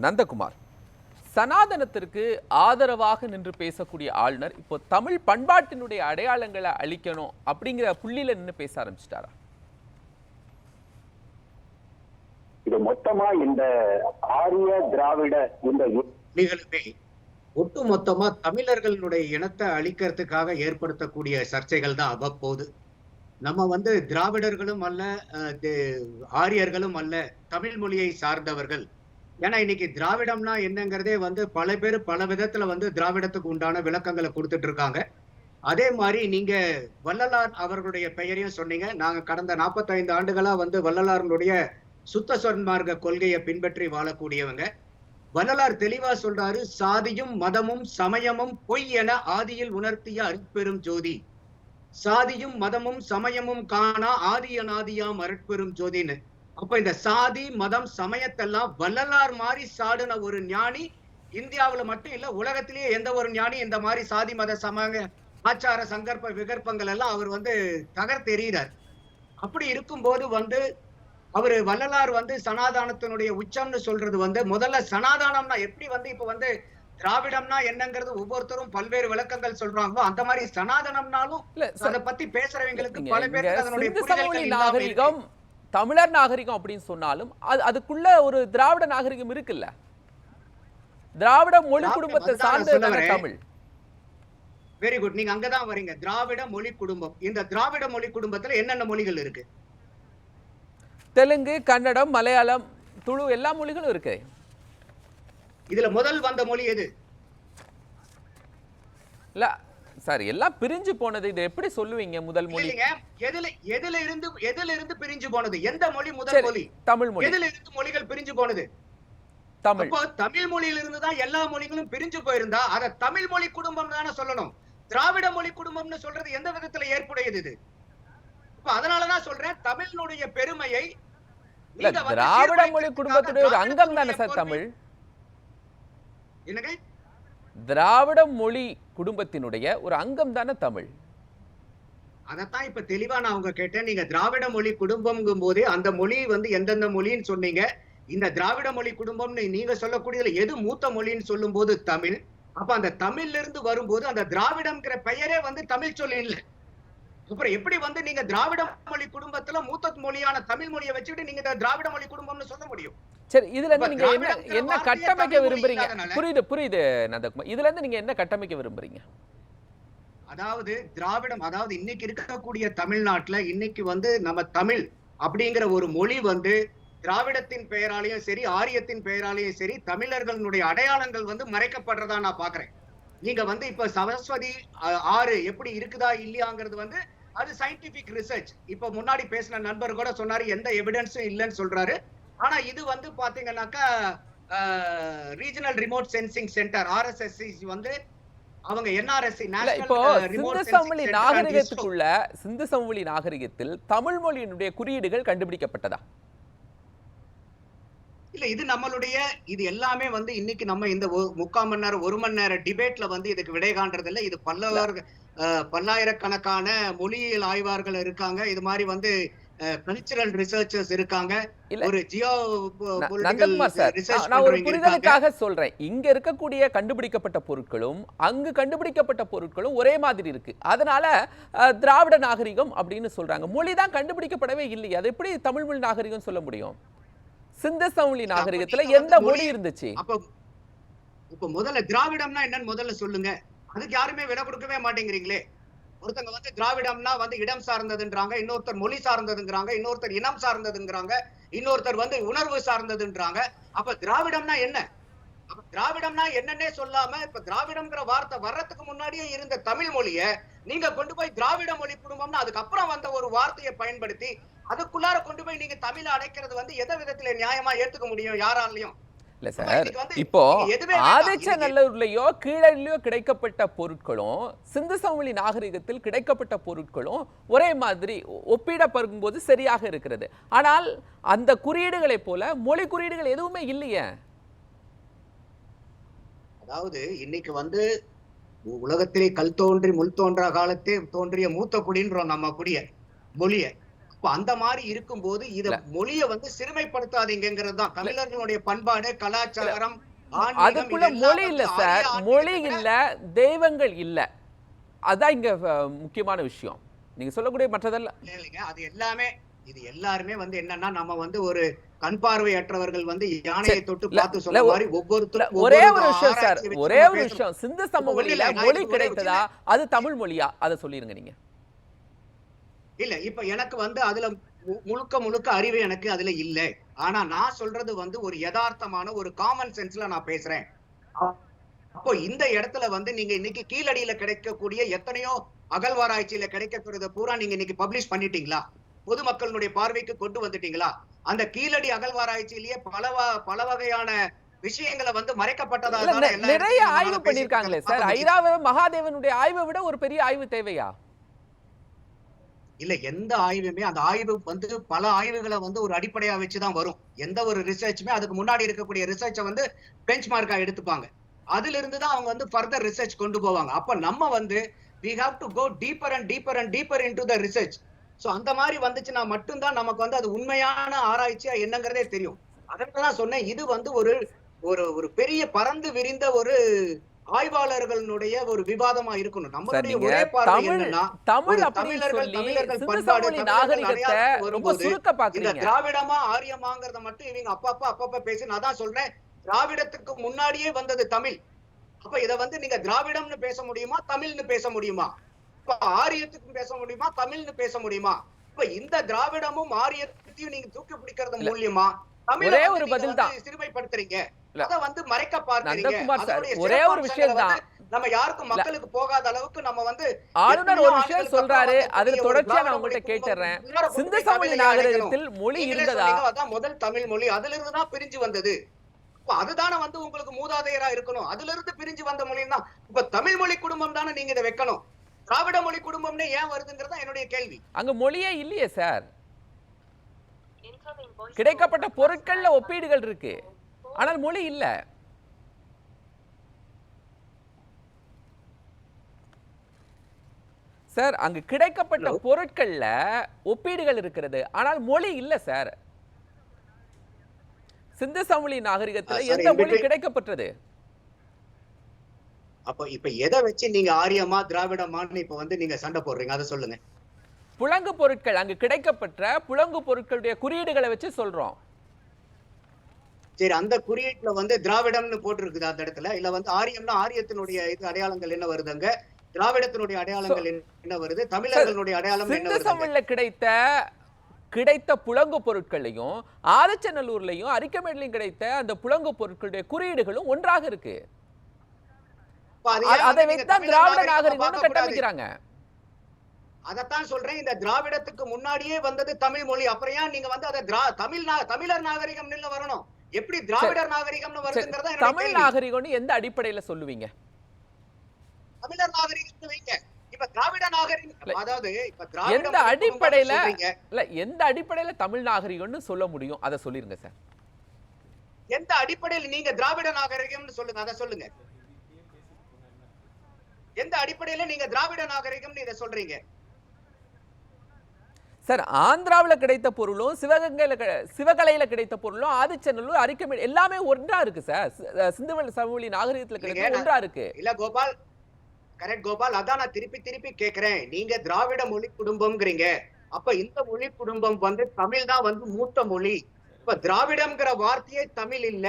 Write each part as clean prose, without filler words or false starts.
நந்தகுமார், சனாதனத்திற்கு ஆதரவாக நின்று பேசக்கூடிய ஆளுநர் இப்போ தமிழ் பண்பாட்டினுடைய அடையாளங்களை அழிக்கணும் அப்படிங்கிற புள்ளியில நின்று பேச ஆரம்பிச்சிட்டாரா? இது மொத்தமா இந்த ஆரிய திராவிட இந்த நிகழ்வே ஒட்டு மொத்தமா தமிழர்களுடைய இனத்தை அழிக்கிறதுக்காக ஏற்படுத்தக்கூடிய சர்ச்சைகள் தான் அவ்வப்போது. நம்ம திராவிடர்களும் அல்ல, ஆரியர்களும் அல்ல, தமிழ் மொழியை சார்ந்தவர்கள். ஏன்னா இன்னைக்கு திராவிடம்னா என்னங்கிறதே பல பேர் பல விதத்துல திராவிடத்துக்கு உண்டான விளக்கங்களை கொடுத்துட்டு இருக்காங்க. அதே மாதிரி நீங்க வள்ளலார் அவர்களுடைய பெயரையும் சொன்னீங்க. நாங்க கடந்த 45 ஆண்டுகளா வள்ளலாருடைய சுத்த சன்மார்க்க கொள்கையை பின்பற்றி வாழக்கூடியவங்க. வள்ளலார் தெளிவா சொல்றாரு, சாதியும் மதமும் சமயமும் பொய் என ஆதியில் உணர்த்திய அருட்பெரும் ஜோதி. சாதியும் மதமும் சமயமும் காணா ஆதி அநாதியாம் அருட்பெரும் ஜோதின்னு. அப்ப இந்த சாதி மதம் சமயத்தெல்லாம் வள்ளலார் மாதிரி சாடுன ஒரு ஞானி இந்தியாவுல மட்டும் இல்ல, உலகத்திலேயே எந்த ஒரு ஞானி இந்த மாதிரி சாதி மத சமய ஆச்சார சங்கற்ப விகற்பங்கள் எல்லாம் அவர் தகர்த்தெறிகிறார். அப்படி இருக்கும்போது அவரு வள்ளலார் சனாதானத்தினுடைய உச்சம்னு சொல்றது முதல்ல சனாதானம்னா எப்படி இப்ப திராவிடம்னா என்னங்கிறது ஒவ்வொருத்தரும் பல்வேறு விளக்கங்கள் சொல்றாங்களோ அந்த மாதிரி சனாதனம்னாலும் அதை பத்தி பேசுறவங்களுக்கு பல பேருக்கு அதனுடைய நாகரிகம் தமிழர் நாகரிகம் அப்படின்னு சொன்னாலும் அதுக்குள்ள ஒரு திராவிட நாகரிகம் இருக்குல்ல. திராவிட மொழி குடும்பத்தை சார்ந்த தமிழ். வெரி குட், நீங்க அங்கதான் வரீங்க. திராவிட மொழி குடும்பம். இந்த திராவிட மொழி குடும்பத்துல என்னென்ன மொழிகள் இருக்கு? தெலுங்கு, கன்னடம், மலையாளம், துளு எல்லா மொழிகளும் இருக்கு. இதுல முதல் வந்த மொழி எது? இல்ல சார், எல்லாம் பிரிஞ்சு போனது. இது எப்படி சொல்லுவீங்க முதல் மொழி? எதுல இருந்து பிரிஞ்சு போனது? எந்த மொழி முதல் மொழி? தமிழ் மொழி. எதுல இருந்து மொழிகள் பிரிஞ்சு போனது? தமிழ். அப்போ தமிழ் மொழியில இருந்து தான் எல்லா மொழிகளும் பிரிஞ்சு போயிருந்தா அத தமிழ் மொழி குடும்பம் தானே சொல்லணும். திராவிட மொழி குடும்பம்னு சொல்றது எந்த விதத்துல ஏற்புடையது இது? அதனாலதான் சொல்றேன், தமிழினுடைய பெருமையை திராவிட மொழி குடும்பத்துடைய ஒரு அங்கம் தானே சார் தமிழ். என்னங்க? திராவிட மொழி குடும்பத்தினுடைய ஒரு அங்கம் தானே தமிழ். அதத்தான் இப்ப தெளிவா நான் அவங்க கேட்டேன். நீங்க திராவிட மொழி குடும்பம்ங்கும் போது அந்த மொழி எந்தெந்த மொழின்னு சொன்னீங்க. இந்த திராவிட மொழி குடும்பம்னு நீங்க சொல்லக்கூடியதுல எது மூத்த மொழின்னு சொல்லும் போது தமிழ். அப்ப அந்த தமிழ்ல இருந்து வரும்போது அந்த திராவிடம்ங்கிற பெயரே தமிழ் சொல்லி இல்லை. அப்புறம் எப்படி நீங்க திராவிட மொழி குடும்பத்துல மூத்த மொழியான தமிழ் மொழியை வச்சுட்டு நீங்க திராவிட மொழி குடும்பம்னு சொல்ல முடியும்? சரி, இதுல இருந்து நீங்க என்ன கட்டமைக்க விரும்புறீங்க? புரியுது நந்தகுமார், இதுல இருந்து நீங்க என்ன கட்டமைக்க விரும்புறீங்க? அதாவது திராவிடம், அதாவது இன்னைக்கு இருக்கக்கூடிய தமிழ்நாட்டுல இன்னைக்கு நம்ம தமிழ் அப்படிங்கிற ஒரு மொழி திராவிடத்தின் பெயராலையும் சரி, ஆரியத்தின் பெயராலையும் சரி, தமிழர்களுடைய அடையாளங்கள் மறைக்கப்படுறதா நான் பாக்குறேன். நீங்க இப்ப சரஸ்வதி ஆறு எப்படி இருக்குதா இல்லையாங்கிறது அது சயின்டிபிக் ரிசர்ச். இப்ப முன்னாடி பேசின நண்பர் கூட சொன்னாரு எந்த எவிடன்ஸும் இல்லைன்னு சொல்றாரு. ஆனா இது பாத்தீங்கன்னாக்கா regional remote sensing centre RSSC அவங்க NRSC நாகரிகத்துக்குள்ள சிந்து சமவெளி நாகரிகத்தில் தமிழ் மொழியினுடைய குறியீடுகள் கண்டுபிடிக்கப்பட்டதா? இல்ல, இது நம்மளுடைய இது எல்லாமே இன்னைக்கு நம்ம இந்த 3/4 மணி நேரம் 1 மணி நேரம் டிபேட்ல இதுக்கு விடை காண்றது இல்ல. இது பல்லாயிரக்கணக்கான மொழியியல் ஆய்வாளர்கள் இருக்காங்க. இது மாதிரி கல்ச்சரல் ரிசர்ச்சர்ஸ் இருக்காங்க. ஒரு நான் ஒரு புரிதலுக்காக சொல்றேன். இங்க இருக்கக்கூடிய கண்டுபிடிக்கப்பட்ட பொருட்களும் அங்கு கண்டுபிடிக்கப்பட்ட பொருட்களும் ஒரே மாதிரி இருக்கு. அதனால திராவிட நாகரிகம் அப்படின்னு சொல்றாங்க. மொழி தான் கண்டுபிடிக்கப்படவே இல்லையே, அது எப்படி தமிழ் மொழி நாகரிகம் சொல்ல முடியும்? சிந்து சமவெளி நாகரிகத்துல எந்த மொழி இருந்துச்சு? இப்ப முதல்ல திராவிடம்னா என்னன்னு முதல்ல சொல்லுங்க. அதுக்கு யாருமே விலை கொடுக்கவே மாட்டேங்கிறீங்களே. ஒருத்தங்க திராவிடம்னா இடம் சார்ந்ததுன்றாங்க, இன்னொருத்தர் மொழி சார்ந்ததுங்கிறாங்க, இன்னொருத்தர் இனம் சார்ந்ததுங்கிறாங்க, இன்னொருத்தர் உணர்வு சார்ந்ததுன்றாங்க. அப்ப திராவிடம்னா என்ன? அப்ப திராவிடம்னா என்னன்னே சொல்லாம இப்ப திராவிடம்ங்கிற வார்த்தை வர்றதுக்கு முன்னாடியே இருந்த தமிழ் மொழிய நீங்க கொண்டு போய் திராவிட மொழி குடும்பம்னா அதுக்கப்புறம் வந்த ஒரு வார்த்தையை பயன்படுத்தி அதுக்குள்ளார கொண்டு போய் நீங்க தமிழ அடைக்கிறது எந்த விதத்துல நியாயமா ஏத்துக்க முடியும் யாராலையும்? இல்ல சார், இப்போ ஆதிச்சநல்லூர்லயோ கீழடியிலயோ கிடைக்கப்பட்ட பொருட்களும் சிந்து சமவெளி நாகரிகத்தில் கிடைக்கப்பட்ட பொருட்களும் ஒரே மாதிரி ஒப்பிடப்படும் போது சரியாக இருக்கிறது. ஆனால் அந்த குறியீடுகளை போல மொழி குறியீடுகள் எதுவுமே இல்லையே. அதாவது இன்னைக்கு உலகத்திலே கல் தோன்றி முள் தோன்றா காலத்தே தோன்றிய மூத்த குடின்றோம் நம்ம குடிய மொழிய. அந்த மாதிரி இருக்கும்போது இத மொழியை வந்து சிறுமைப்படுத்தாதீங்கிறது தான் தமிழர்களுடைய பண்பாடு, கலாச்சாரம், அதுக்குள்ள மொழி இல்ல சார், மொழி இல்ல, தெய்வங்கள் இல்ல. அதான் இங்க முக்கியமான விஷயம். நீங்க சொல்லக்கூடிய மற்றதெல்லாம் இல்லைங்க. அது எல்லாமே இது எல்லாருமே வந்து என்னன்னா நம்ம வந்து ஒரு கண் பார்வையற்றவர்கள் வந்து யானையை தொட்டு பார்த்து சொல்ற மாதிரி ஒவ்வொருத்தரும் ஒரே ஒரு விஷயம் சார், ஒரே ஒரு விஷயம். சிந்து சமவெளியில மொழி கிடைத்ததா? அது தமிழ் மொழியா? அதை சொல்லிருங்க நீங்க. இல்ல இப்ப எனக்கு வந்து அதுல முழுக்க அறிவு எனக்கு அதுல இல்ல. ஆனா நான் சொல்றது வந்து ஒரு யதார்த்தமான ஒரு காமன் சென்ஸ்ல நான் பேசுறேன். அப்போ இந்த இடத்துல வந்து நீங்க இன்னைக்கு கீழடியில கிடைக்கக்கூடிய எத்தனையோ அகழ்வாராய்ச்சியில கிடைக்கக்கூடியத பூரா நீங்க இன்னைக்கு பப்ளிஷ் பண்ணிட்டீங்களா? பொதுமக்களுடைய பார்வைக்கு கொண்டு வந்துட்டீங்களா? அந்த கீழடி அகழ்வாராய்ச்சியிலேயே பல வகையான விஷயங்களை வந்து மறைக்கப்பட்டதா நிறைய ஆய்வு பண்ணிருக்காங்களே சார். ஐராவதம் மகாதேவனுடைய ஆய்வை விட ஒரு பெரிய ஆய்வு தேவையா? இல்ல எந்த ஆய்வுமே அந்த ஆய்வு வந்து பல ஆய்வுகளை வந்து ஒரு அடிப்படையா வச்சுதான் வரும். எந்த ஒரு ரிசர்ச்சுமே அதுக்கு முன்னாடி இருக்கக்கூடிய ரிசர்ச்சை வந்து பெஞ்ச் மார்க்கா எடுத்துப்பாங்க. அதுல இருந்து தான் அவங்க வந்து ஃபர்தர் ரிசர்ச் கொண்டு போவாங்க. அப்ப நம்ம வந்து we have to go deeper and deeper and deeper into the research. So அந்த மாதிரி வந்துச்சுன்னா மட்டும்தான் நமக்கு வந்து அது உண்மையான ஆராய்ச்சியா என்னங்கிறதே தெரியும். அதனாலதான் சொன்னேன் இது வந்து ஒரு ஒரு பெரிய பறந்து விரிந்த ஒரு ஆய்வாளர்களுடைய ஒரு விவாதமா இருக்கணும். நம்மளுடைய ஒரே பார்வை என்னன்னா தமிழர்கள் பண்பாடு இந்த திராவிடமா ஆரியமாங்கிறத மட்டும் இவங்க அப்பப்ப பேசி நான் தான் சொல்றேன். திராவிடத்துக்கு முன்னாடியே வந்தது தமிழ். அப்ப இத வந்து நீங்க திராவிடம்னு பேச முடியுமா, தமிழ்னு பேச முடியுமா? இப்ப ஆரியத்துக்கும் பேச முடியுமா, தமிழ்னு பேச முடியுமா? இப்ப இந்த திராவிடமும் ஆரியத்தையும் நீங்க தூக்கி பிடிக்கிறது மூலியமா ஒரே ஒரு பதில் தான் சிறுமைப்படுத்துறீங்க, அத வந்து மறைக்க பார்க்கறீங்க. ஒரே ஒரு விஷயம் தான் நம்ம யாருக்கும் மக்களுக்கு போகாத அளவுக்கு நம்ம வந்து ஆளுநர் ஒரு விஷயம் சொல்றாரு. அதுல தொடர்ச்சியா நான் உங்கள்கிட்ட கேட்டுறேன். சிந்து சமவெளி நாகரிகத்தில் மொழி இருந்ததா? அதான் முதல் தமிழ் மொழி அதுல இருந்து தான் பிரிஞ்சு வந்தது. அதுதானே வந்து உங்களுக்கு மூதாதையரா இருக்கணும். அதுல இருந்து பிரிஞ்சு வந்த மொழி தான். இப்ப தமிழ் மொழி குடும்பம் தானே நீங்க இதை வைக்கணும். திராவிட மொழி குடும்பம்னே ஏன் வருதுங்கிறதா என்னுடைய கேள்வி. அங்க மொழியே இல்லையே சார். கிடைக்கப்பட்ட பொருட்கள்ல ஒப்பீடுகள் இருக்கு, ஆனால் மொழி இல்ல. சார் அங்கு கிடைக்கப்பட்ட பொருட்கள்ல ஒப்பீடுகள் இருக்கிறது, ஆனால் மொழி இல்ல சார். சிந்து சமவெளி நாகரிகத்துல எந்த மொழி கிடைக்கப்பட்டது? அப்ப இப்ப எதை வச்சு நீங்க ஆரியமா திராவிடமான்னு இப்ப வந்து நீங்க சண்டை போடுறீங்க, அதை சொல்லுங்க. புலங்கு பொருட்கள், அங்கு கிடைக்கப்பட்ட புலங்கு பொருட்களுடைய குறியீடுகளை வச்சு சொல்றோம். சரி, அந்த குறியீட்டுல வந்து திராவிடம்னு போட்டிருக்குது அந்த இடத்துல, இல்ல வந்து ஆரியம்னா ஆரியத்தினுடைய இது அடையாளங்கள் என்ன வருதுங்க, திராவிடத்தினுடைய அடையாளங்கள் என்ன வருது, தமிழர்களுடைய அடையாளம் என்ன வருது? சிந்து சமவெளியில கிடைத்த புலங்கு பொருட்களையும் ஆதிச்சநல்லூர்லயும் அரிக்கமேட்லயும் கிடைத்த அந்த புலங்கு பொருட்களுடைய குறியீடுகளும் ஒன்றாக இருக்கு. அதை வைத்துதான் திராவிட நாகரிகம் கட்டமைக்கிறாங்க. அதத்தான் சொல்றேன், இந்த திராவிடத்துக்கு முன்னாடியே வந்தது தமிழ் மொழி. அப்புறம் ஏன் நீங்க வந்து அதை தமிழர் நாகரிகம் வரணும்? எப்படி திராவிடர் நாகரிகம்னு வருதுங்கிறத தமிழ் நாகரிகம்னு எந்த அடிப்படையில சொல்லுவீங்க? தமிழர் நாகரிகம் வைங்க. இப்ப திராவிட நாகரிகம் அதாவது இப்ப எந்த அடிப்படையில இல்ல எந்த அடிப்படையில தமிழ் நாகரிகம்னு சொல்ல முடியும், அதை சொல்லிருங்க சார். எந்த அடிப்படையில் நீங்க திராவிட நாகரிகம்னு சொல்லுங்க, அதை சொல்லுங்க. எந்த அடிப்படையில நீங்க திராவிட நாகரிகம்னு இதை சொல்றீங்க? சார் ஆந்திராவுல கிடைத்த பொருளும் சிவகலையில கிடைத்த பொருளும் ஆதிச்சநல்லூர் அரிக்கமேடு எல்லாமே ஒன்றா இருக்கு சார். சிந்து சமவெளி நாகரிகத்துல கிடைத்த ஒன்றா இருக்கு. இல்ல கோபால், கரெக்ட் கோபால், அதான் நான் திருப்பி கேக்குறேன். நீங்க திராவிட மொழி குடும்பம்ங்கிறீங்க. அப்ப இந்த மொழி குடும்பம் வந்து தமிழ் தான் வந்து மூத்த மொழி. இப்ப திராவிடம்ங்கிற வார்த்தையே தமிழ் இல்ல,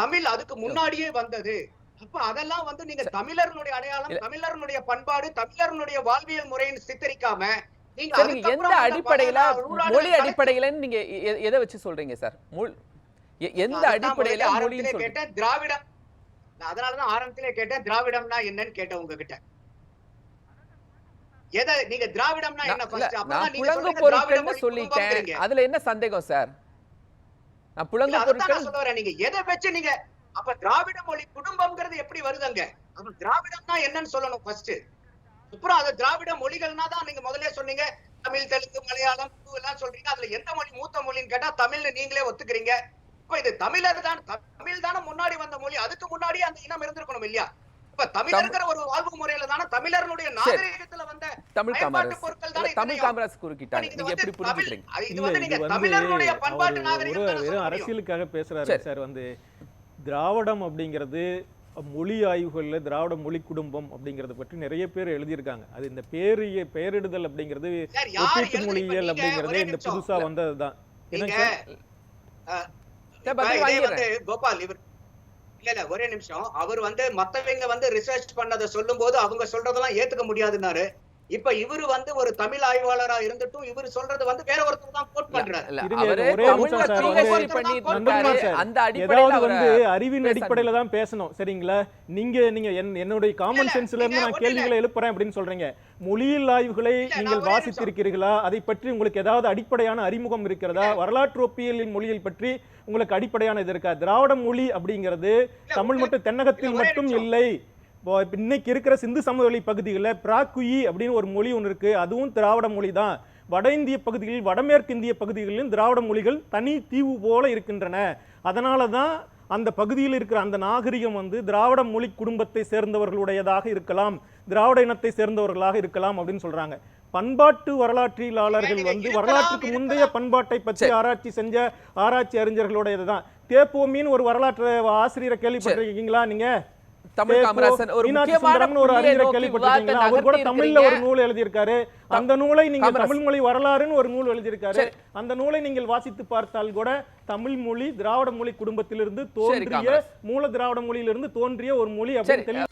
தமிழ் அதுக்கு முன்னாடியே வந்தது. அப்ப அதெல்லாம் வந்து நீங்க தமிழர்களுடைய அடையாளம், தமிழர்களுடைய பண்பாடு, தமிழர்களுடைய வாழ்வியல் முறைன்னு சித்தரிக்காம நீங்க எந்த அடிப்படையில மொழி அடிப்படையில நீங்க எதை வச்சு சொல்றீங்க சார்? எந்த அடிப்படையில மொழின்னு கேட்டேன் திராவிடம். அதனாலதான் ஆரம்பத்திலே கேட்டேன் திராவிடம்னா என்னன்னு கேட்டேன் உங்ககிட்ட. எதை நீங்க திராவிடம்னா என்ன ஃபர்ஸ்ட்? அப்பதான் நீங்க புலங்கு பொருட்கள்னு சொல்லிட்டேன், அதுல என்ன சந்தேகம் சார்? நான் புலங்கு பொருட்கள் சொல்றேன். நீங்க எதை வச்சு நீங்க அப்ப திராவிட மொழி குடும்பம்ங்கிறது எப்படி வருதுங்க? அப்ப திராவிடம்னா என்னன்னு சொல்லணும் ஃபர்ஸ்ட். அப்புறம் அது திராவிட மொழிகள்னா தான் நீங்க முதல்ல சொன்னீங்க. தமிழ், தெலுங்கு, மலையாளம் எல்லாம் சொல்றீங்க. அதுல எந்த மொழி மூத்த மொழின்னு கேட்டா தமிழ்னு நீங்களே ஒத்துக்கிறீங்க. இப்ப இது தமிழர் தான், தமிழ் தானே முன்னாடி வந்த மொழி. அதுக்கு முன்னாடியே அந்த இனம் இருந்திருக்கணும் இல்லையா? இப்ப தமிழர்ங்கிற ஒரு வாழ்வு முறையில தானே தமிழர்களுடைய நாகரிகத்துல வந்த தமிழ் பயன்பாட்டு காமராஜ் பொருட்கள் தானே தமிழ் இத்தனையும். காமராஜ் குறுக்கிட்டாங்க. இது நீங்க வந்து எப்படி தமிழ் புரிஞ்சுக்கிறீங்க? இது இல்ல, வந்து இது நீங்க வந்து தமிழர்களுடைய பண்பாட்டு அவர் நாகரிகம் தானே சொல்ல வெறும் முடியும். அரசியலுக்காக பேசுறாரு சரி. சார். வந்து திராவிடம் அப்படிங்கிறது மொழி ஆய்வுகளில் திராவிட மொழி குடும்பம் அப்படிங்கறத பற்றி நிறைய பேர் எழுதியிருக்காங்க. அது இந்த பெயரிடுதல் அப்படிங்கிறது சார், யார் ஒப்பீட்டு எழுதுறது? மொழியியல் இப்ப நீங்க அப்படிங்கிறது ஒரே இந்த நிமிஷம். புதுசா வந்ததுதான். நீங்க என்னங்க சார்? சரி, இப்ப பதில் இதே வாங்கிடுறேன். வந்து கோபால் இவர் இல்ல ஒரே நிமிஷம். அவர் வந்து மத்தவங்க வந்து ரிசர்ச் பண்ணதை சொல்லும் போது அவங்க சொல்றதெல்லாம் ஏத்துக்க முடியாதுன்னாரு. இப்ப இவரு வந்து ஒரு தமிழ் ஆய்வாளரா இருந்துட்டும் இவரு சொல்றது வந்து வேற ஒருத்தர் தான் கோட் பண்றாரு. இல்ல, இருங்க, அவரு ஒரே தமிழ்ல நிமிஷம் சார். PhD வந்து பண்ணிட்டு நண்பன் இருக்காரு. சார். அந்த அடிப்படையில ஏதாவது அவரை வந்து அறிவின் பேச அடிப்படையில தான் பேசணும். சரிங்களா? நீங்க என்னுடைய காமன் இல்ல, சென்ஸ்ல இருந்து நீங்க நான் ஒண்ணும் கேள்விகளை எழுப்புறேன் அப்படின்னு சொல்றீங்க. மொழியியல் ஆய்வுகளை நான் நீங்கள் ஒரே வாசித்திருக்கிறீர்களா? அதை பற்றி உங்களுக்கு ஏதாவது அடிப்படையான அறிமுகம் இருக்கிறதா? வரலாற்று ஒப்பியலின் மொழியில் பற்றி உங்களுக்கு அடிப்படையான இது இருக்கா? திராவிட மொழி அப்படிங்கிறது தமிழ் மட்டும் தென்னகத்தில் ஒரே மட்டும் நிமிஷம். இல்லை. இப்ப இன்னைக்கு இருக்கிற சிந்து சமவெளி பகுதிகளில் பிராக்குயி அப்படின்னு ஒரு மொழி ஒன்று இருக்கு. அதுவும் திராவிட மொழி தான். வட இந்திய பகுதிகளில் வடமேற்கு இந்திய பகுதிகளிலும் திராவிட மொழிகள் தனி தீவு போல இருக்கின்றன. அதனால தான் அந்த பகுதியில் இருக்கிற அந்த நாகரிகம் வந்து திராவிட மொழி குடும்பத்தை சேர்ந்தவர்களுடையதாக இருக்கலாம், திராவிட இனத்தை சேர்ந்தவர்களாக இருக்கலாம் அப்படின்னு சொல்றாங்க. பண்பாட்டு வரலாற்றியலாளர்கள் வந்து வரலாற்றுக்கு முந்தைய பண்பாட்டை பற்றி ஆராய்ச்சி செஞ்ச ஆராய்ச்சி அறிஞர்களுடையதுதான். தேப்போமின்னு ஒரு வரலாற்று ஆசிரியரை கேள்விப்பட்டிருக்கீங்களா நீங்க? தமிழ் காமராசன் ஒரு முக்கியமான ஒரு புள்ளியை அறிஞரை நோக்கி கேள்விப்பட்டிருக்கீங்களா? விவாதத்தை அவர் கூட நகர்த்தி தமிழ்ல ஒரு இருக்கிறீங்க. நூல் எழுதியிருக்காரு. அந்த நூலை நீங்க காமராஜ். தமிழ் மொழி வரலாறுன்னு ஒரு நூல் எழுதியிருக்காரு. சரி. அந்த நூலை நீங்கள் வாசித்து பார்த்தால் கூட தமிழ் மொழி திராவிட மொழி குடும்பத்திலிருந்து தோன்றிய காமராஜ். மூல திராவிட மொழியிலிருந்து தோன்றிய ஒரு மொழி சரி. அப்படின்னு தெளிவு